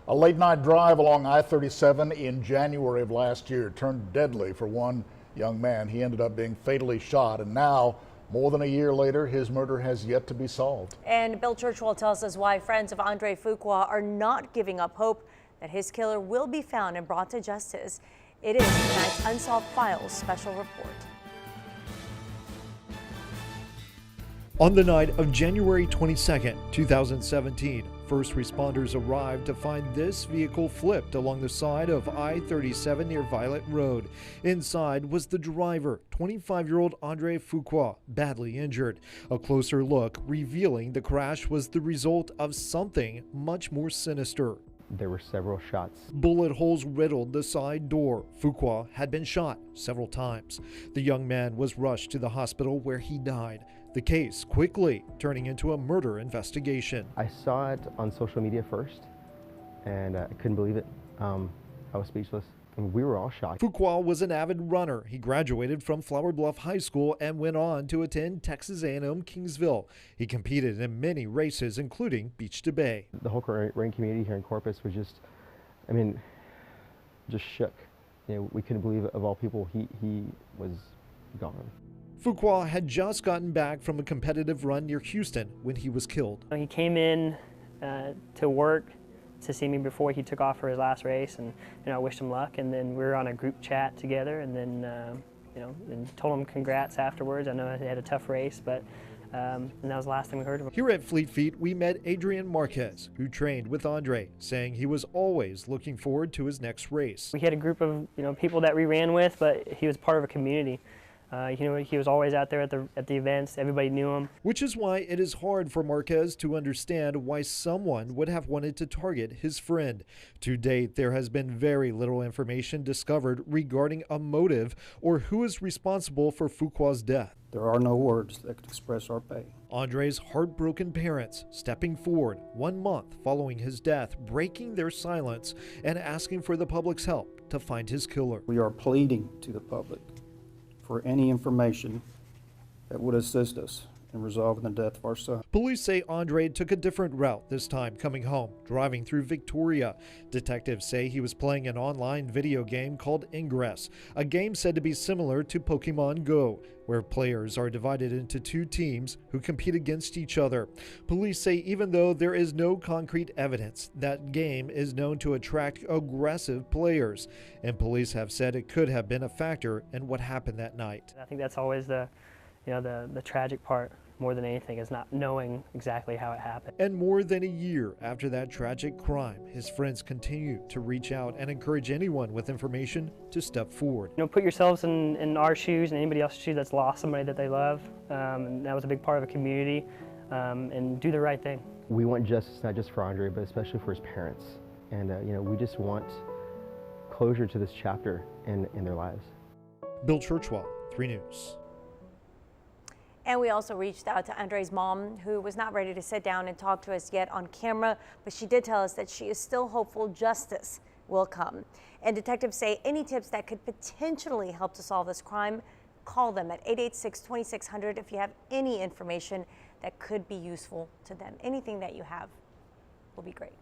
A late-night drive along I-37 in January of last year turned deadly for one young man. He ended up being fatally shot, and now, more than a year later, his murder has yet to be solved. And Bill Churchwell tells us why friends of Andre Fuqua are not giving up hope that his killer will be found and brought to justice. It is tonight's Unsolved Files special report. On the night of January 22nd, 2017, first responders arrived to find this vehicle flipped along the side of I-37 near Violet Road. Inside was the driver, 25-year-old Andre Fuqua, badly injured. A closer look revealing the crash was the result of something much more sinister. There were several shots. Bullet holes riddled the side door. Fuqua had been shot several times. The young man was rushed to the hospital where he died. The case quickly turning into a murder investigation. I saw it on social media first, and I couldn't believe it. I was speechless, and we were all shocked. Fuqua was an avid runner. He graduated from Flower Bluff High School and went on to attend Texas A&M Kingsville. He competed in many races, including Beach to Bay. The whole running community here in Corpus was just shook. You know, we couldn't believe, of all people, he was gone. Fuqua had just gotten back from a competitive run near Houston when he was killed. He came in to work to see me before he took off for his last race, and I wished him luck. And then we were on a group chat together, and then and told him congrats afterwards. I know he had a tough race, but and that was the last thing we heard of him. Here at Fleet Feet, we met Adrian Marquez, who trained with Andre, saying he was always looking forward to his next race. We had a group of people that we ran with, but he was part of a community. He was always out there at the events. Everybody knew him. Which is why it is hard for Marquez to understand why someone would have wanted to target his friend. To date, there has been very little information discovered regarding a motive or who is responsible for Fuqua's death. There are no words that could express our pain. Andre's heartbroken parents stepping forward 1 month following his death, breaking their silence and asking for the public's help to find his killer. We are pleading to the public for any information that would assist us in resolving the death of our son. Police say Andre took a different route this time coming home, driving through Victoria. Detectives say he was playing an online video game called Ingress, a game said to be similar to Pokemon Go, where players are divided into two teams who compete against each other. Police say even though there is no concrete evidence, that game is known to attract aggressive players, and police have said it could have been a factor in what happened that night. I think that's always the tragic part, more than anything, is not knowing exactly how it happened. And more than a year after that tragic crime, his friends continue to reach out and encourage anyone with information to step forward. Put yourselves in our shoes and anybody else's shoes that's lost somebody that they love. And that was a big part of a community. And do the right thing. We want justice not just for Andre, but especially for his parents. And we just want closure to this chapter in their lives. Bill Churchwell, 3 News. And we also reached out to Andre's mom, who was not ready to sit down and talk to us yet on camera, but she did tell us that she is still hopeful justice will come. And detectives say any tips that could potentially help to solve this crime, call them at 886-2600 if you have any information that could be useful to them. Anything that you have will be great.